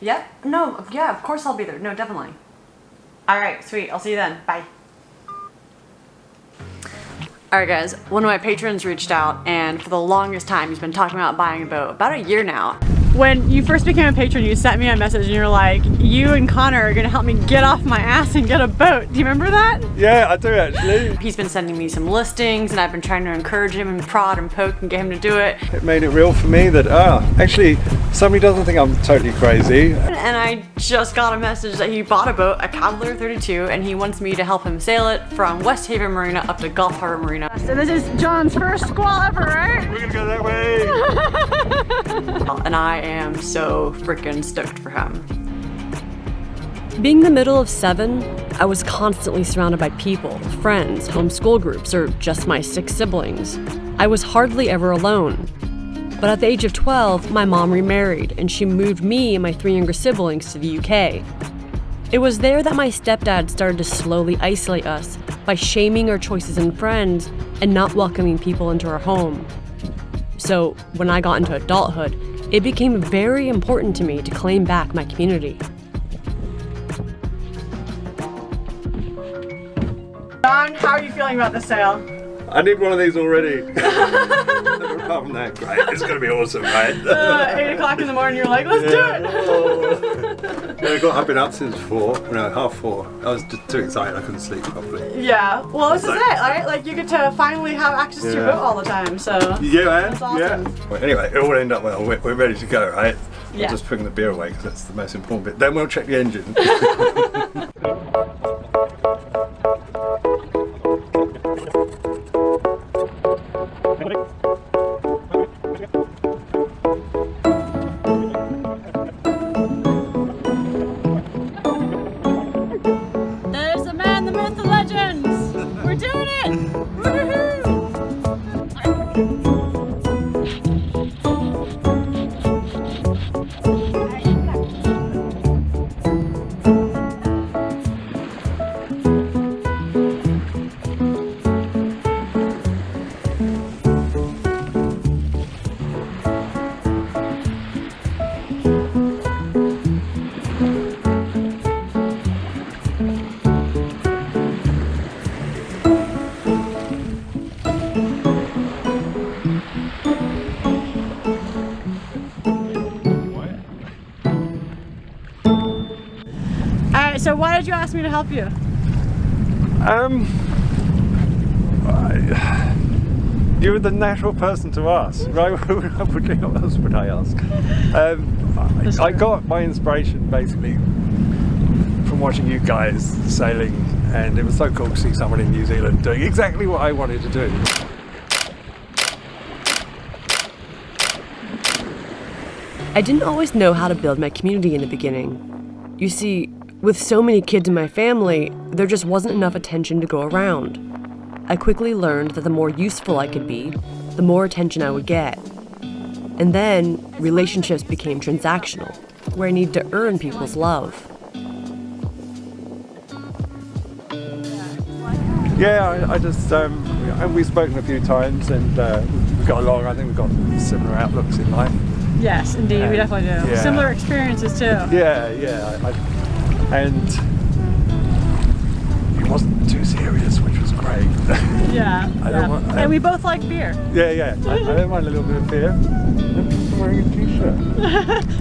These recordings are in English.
Yep. No, yeah, of course I'll be there. No, definitely. All right, sweet. I'll see you then. Bye. All right, guys. One of my patrons reached out, and for the longest time, he's been talking about buying a boat. About a year now. When you first became a patron, you sent me a message, and you're like, "You and Connor are gonna help me get off my ass and get a boat." Do you remember that? Yeah, I do actually. He's been sending me some listings, and I've been trying to encourage him and prod and poke and get him to do it. It made it real for me that actually somebody doesn't think I'm totally crazy. And I just got a message that he bought a boat, a Cavalier 32, and he wants me to help him sail it from West Haven Marina up to Gulf Harbor Marina. So this is John's first squall ever, right? We're gonna go that way. And I am so freaking stoked for him. Being the middle of 7, I was constantly surrounded by people, friends, homeschool groups, or just my 6 siblings. I was hardly ever alone. But at the age of 12, my mom remarried, and she moved me and my 3 younger siblings to the UK. It was there that my stepdad started to slowly isolate us by shaming our choices in friends and not welcoming people into our home. So when I got into adulthood, it became very important to me to claim back my community. John, how are you feeling about this sail? I need one of these already. Apart from that, great. It's gonna be awesome, right? 8 o'clock in the morning, you're like, let's do it! I've been up since 4:30. I was just too excited, I couldn't sleep properly. Yeah, well this is it, right? Like you get to finally have access to your boat all the time, so yeah, man. that's awesome. Yeah. Well, anyway, it all ended up well. We're ready to go, right? Yeah. We're just putting the beer away because that's the most important bit. Then we'll check the engine. There's the man, the myth, the legends! We're doing it! Woohoo! So why did you ask me to help you? You were the natural person to ask, right? What else would I ask? I got my inspiration basically from watching you guys sailing, and it was so cool to see someone in New Zealand doing exactly what I wanted to do. I didn't always know how to build my community in the beginning. You see, with so many kids in my family, there just wasn't enough attention to go around. I quickly learned that the more useful I could be, the more attention I would get. And then, relationships became transactional, where I needed to earn people's love. Yeah, I just, and we've spoken a few times, and we got along. I think we've got similar outlooks in life. Yes, indeed, we definitely do. Yeah. Similar experiences too. Yeah. And it wasn't too serious, which was great. Yeah. And we both like beer. Yeah. I don't mind a little bit of beer. I'm wearing a t-shirt.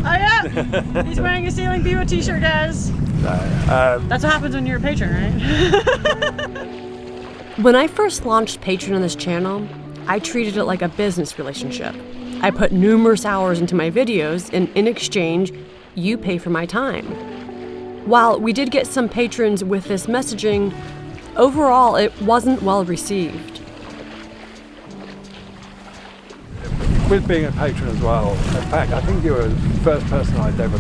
Oh yeah, he's wearing a Sailing Pivo t-shirt, guys. That's what happens when you're a patron, right? When I first launched Patreon on this channel, I treated it like a business relationship. I put numerous hours into my videos, and in exchange, you pay for my time. While we did get some patrons with this messaging, overall it wasn't well received. With being a patron as well, in fact, I think you were the first person I'd ever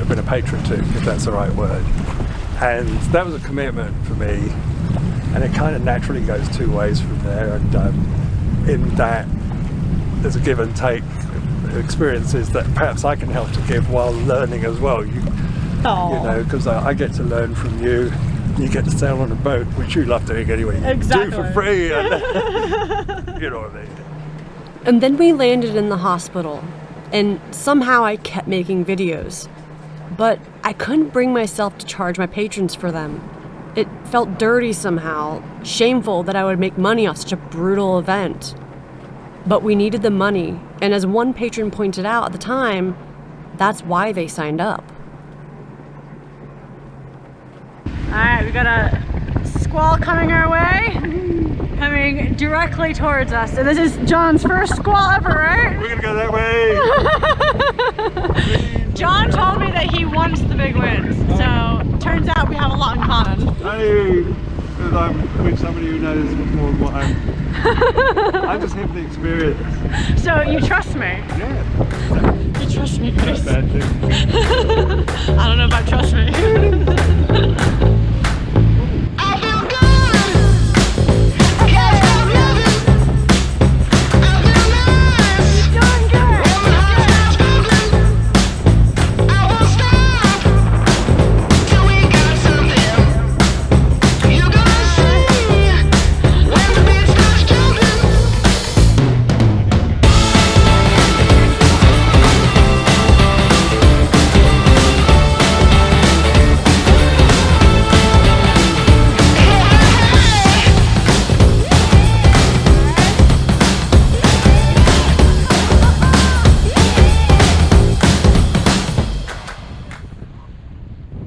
been a patron to, if that's the right word. And that was a commitment for me, and it kind of naturally goes two ways from there. And in that, there's a give and take experiences that perhaps I can help to give while learning as well. You know, because I get to learn from you. You get to sail on a boat, which you love doing anyway. You do for free, and you know what I mean. And then we landed in the hospital, and somehow I kept making videos. But I couldn't bring myself to charge my patrons for them. It felt dirty somehow, shameful that I would make money off such a brutal event. But we needed the money, and as one patron pointed out at the time, that's why they signed up. Alright, we got a squall coming our way, coming directly towards us. And this is John's first squall ever, right? We're gonna go that way. John told me that he wants the big wins, so turns out we have a lot in common. Hey, because I'm with somebody who knows more than what I just have the experience. So you trust me? Yeah. You trust me, Chris? Bad thing. I don't know about trust me.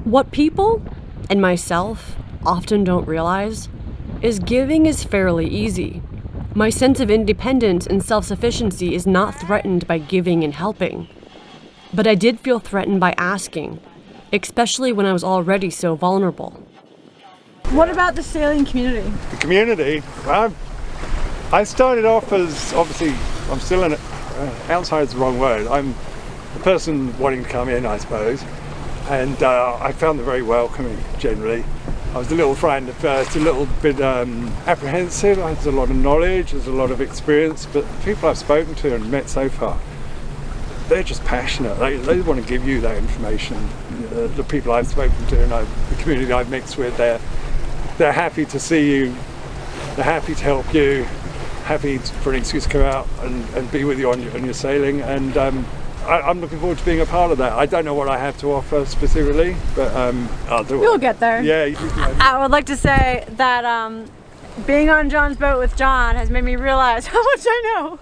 What people, and myself, often don't realize is giving is fairly easy. My sense of independence and self-sufficiency is not threatened by giving and helping. But I did feel threatened by asking, especially when I was already so vulnerable. What about the sailing community? The community, well, I started off as, obviously, I'm still in it, outside is the wrong word. I'm the person wanting to come in, I suppose. And I found them very welcoming, generally. I was a little frightened at first, a little bit apprehensive. There's a lot of knowledge, there's a lot of experience, but the people I've spoken to and met so far, they're just passionate. They want to give you that information. The people I've spoken to and the community I've mixed with, they're happy to see you, they're happy to help you, happy for an excuse to come out and be with you on your sailing. And I'm looking forward to being a part of that. I don't know what I have to offer specifically, but I'll do it. You'll get there. Yeah. I would like to say that being on John's boat with John has made me realize how much I know.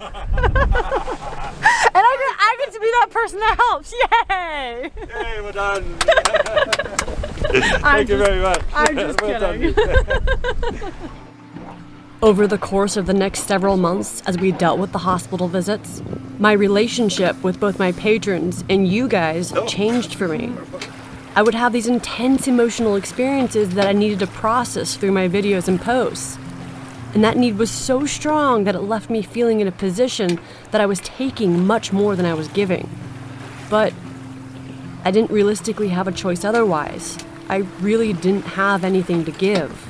And I get to be that person that helps. Yay! Yay, we're done. Thank you very much. I'm just kidding. Over the course of the next several months, as we dealt with the hospital visits, my relationship with both my patrons and you guys changed for me. I would have these intense emotional experiences that I needed to process through my videos and posts. And that need was so strong that it left me feeling in a position that I was taking much more than I was giving. But I didn't realistically have a choice otherwise. I really didn't have anything to give.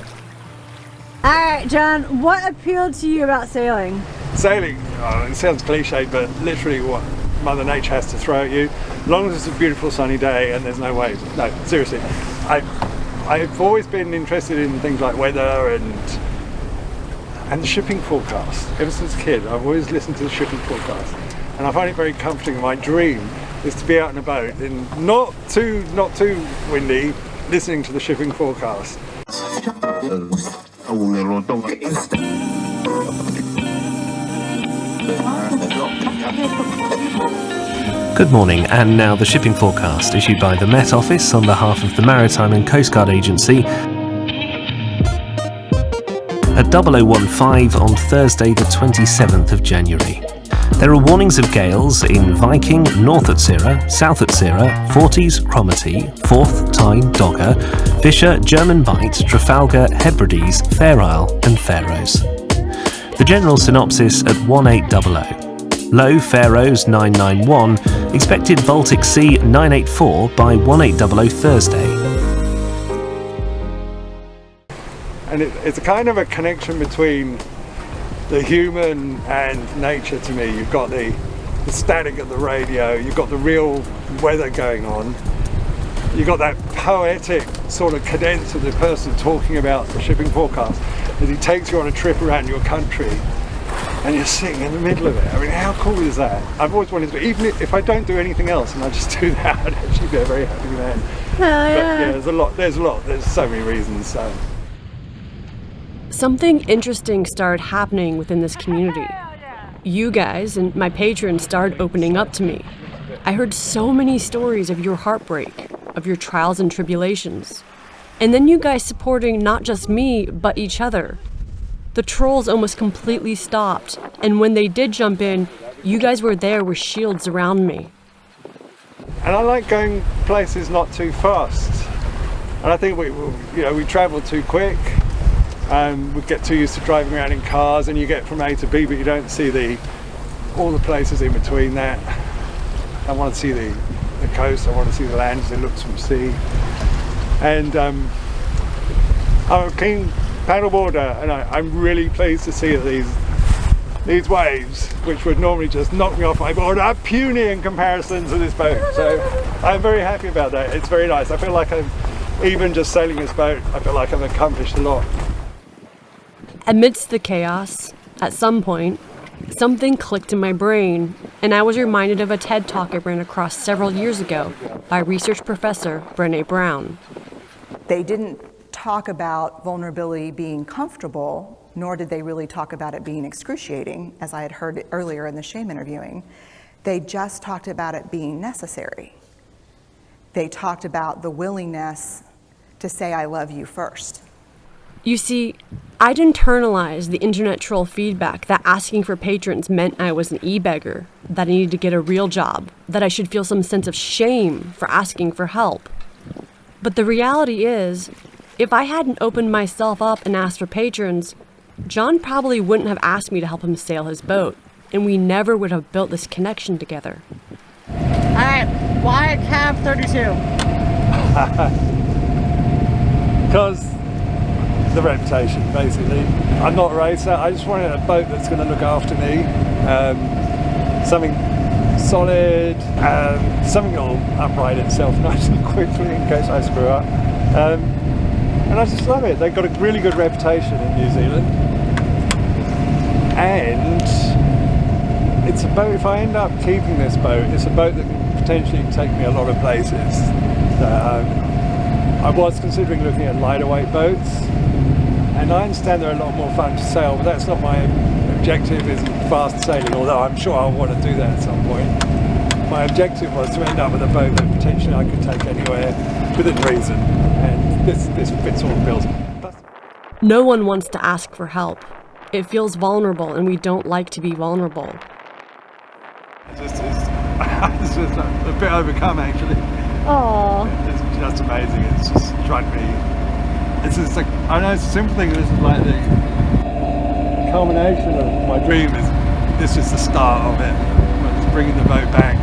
Alright, John, what appealed to you about sailing? Sailing, it sounds cliche, but literally what Mother Nature has to throw at you. As long as it's a beautiful sunny day and there's no waves. No, seriously. I've always been interested in things like weather and the shipping forecast. Ever since a kid, I've always listened to the shipping forecast. And I find it very comforting. My dream is to be out in a boat in not too windy, listening to the shipping forecast. Good morning, and now the shipping forecast issued by the Met Office on behalf of the Maritime and Coast Guard Agency at 0015 on Thursday the 27th of January. There are warnings of gales in Viking, North Utsira, South Utsira, Forties, Cromarty, Forth, Tyne, Dogger, Fisher, German Bight, Trafalgar, Hebrides, Fair Isle and Faroes. The general synopsis at 1800. Low Faroes 991, expected Baltic Sea 984 by 1800 Thursday. And it's a kind of a connection between the human and nature to me. You've got the static of the radio, you've got the real weather going on, you've got that poetic sort of cadence of the person talking about the shipping forecast as he takes you on a trip around your country. and you're sitting in the middle of it. I mean, how cool is that? I've always wanted to, even if I don't do anything else and I just do that, I'd actually be a very happy man. Hell yeah. But yeah, there's so many reasons. So. Something interesting started happening within this community. You guys and my patrons started opening up to me. I heard so many stories of your heartbreak, of your trials and tribulations. And then you guys supporting not just me, but each other. The trolls almost completely stopped, and when they did jump in, you guys were there with shields around me. And I like going places not too fast. And I think we travel too quick. We get too used to driving around in cars, and you get from A to B, but you don't see all the places in between that. I want to see the coast, I want to see the land as it looks from sea. And I'm a keen paddleboarder, and I'm really pleased to see that these waves, which would normally just knock me off my board, are puny in comparison to this boat. So I'm very happy about that. It's very nice. I feel like even just sailing this boat, I feel like I've accomplished a lot. Amidst the chaos, at some point, something clicked in my brain, and I was reminded of a TED Talk I ran across several years ago by research professor Brené Brown. They didn't talk about vulnerability being comfortable, nor did they really talk about it being excruciating, as I had heard earlier in the shame interviewing. They just talked about it being necessary. They talked about the willingness to say, I love you first. You see, I'd internalized the internet troll feedback that asking for patrons meant I was an e-beggar, that I needed to get a real job, that I should feel some sense of shame for asking for help. But the reality is, if I hadn't opened myself up and asked for patrons, John probably wouldn't have asked me to help him sail his boat, and we never would have built this connection together. Alright, why Cab 32? Because the reputation, basically. I'm not a racer, I just wanted a boat that's going to look after me. Something solid, something that'll upright itself nice and quickly in case I screw up. And I just love it. They've got a really good reputation in New Zealand. And it's a boat, if I end up keeping this boat, it's a boat that can potentially take me a lot of places. I was considering looking at lighter weight boats, and I understand they're a lot more fun to sail, but that's not my objective, isn't fast sailing, although I'm sure I'll want to do that at some point. My objective was to end up with a boat that potentially I could take anywhere within reason, and this fits all the bills. No one wants to ask for help. It feels vulnerable, and we don't like to be vulnerable. It's just a bit overcome, actually. Aww. It's just amazing. It's just trying to be. It's just like, I know it's a simple thing. This is like the culmination of my dream. This is the start of it. It's bringing the boat back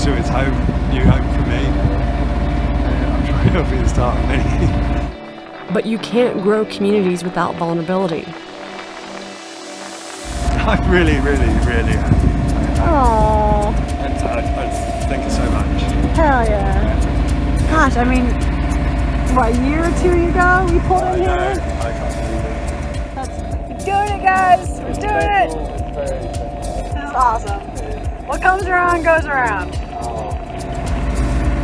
to its home, new home for me. And I'm sure it'll be the start of many. But you can't grow communities without vulnerability. I'm really, really, really happy. Aww. Thank you so much. Hell yeah. Gosh, I mean, what, a year or two ago we pulled in here? I can't believe it. We're doing it, guys. We're doing it. This is awesome. What comes around goes around.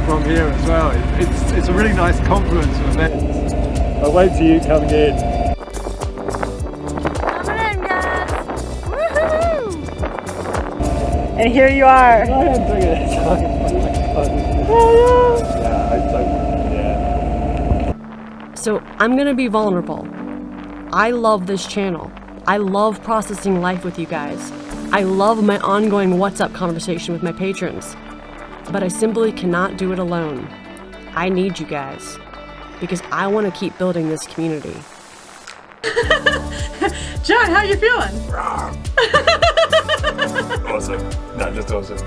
From here as well. It's a really nice confluence of events. I'll wait till you coming in. Coming in, guys. Woohoo! And here you are. Go ahead and bring it. So I'm gonna be vulnerable. I love this channel. I love processing life with you guys. I love my ongoing What's Up conversation with my patrons. But I simply cannot do it alone. I need you guys, because I want to keep building this community. John, how you feeling? Awesome. No, just awesome.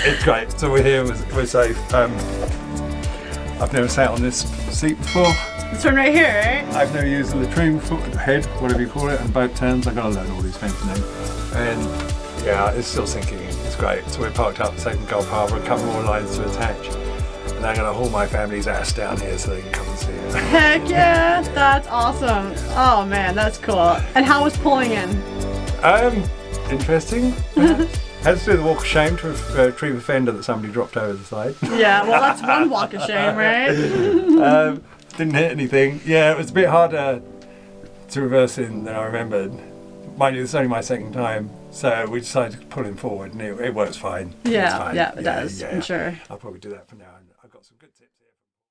It's great. So we're here, we're safe. I've never sat on this seat before. This one right here, right? I've never used the latrine head, whatever you call it, and boat turns. I've got to learn all these fancy names. And yeah, it's still sinking in. It's great. So we're parked up safe in Gulf Harbour, a couple more lines to attach. And I'm going to haul my family's ass down here so they can come and see it. Heck yeah, that's awesome. Oh man, that's cool. And how was pulling in? interesting. Had to do the walk of shame to retrieve a fender that somebody dropped over the side. Yeah, well, that's one walk of shame, right? Didn't hit anything. Yeah, it was a bit harder to reverse in than I remembered. Mind you, this is only my second time, so we decided to pull him forward, and it works fine. Yeah, It's fine. yeah, it does, I'm sure. I'll probably do that for now. I've got some good tips here.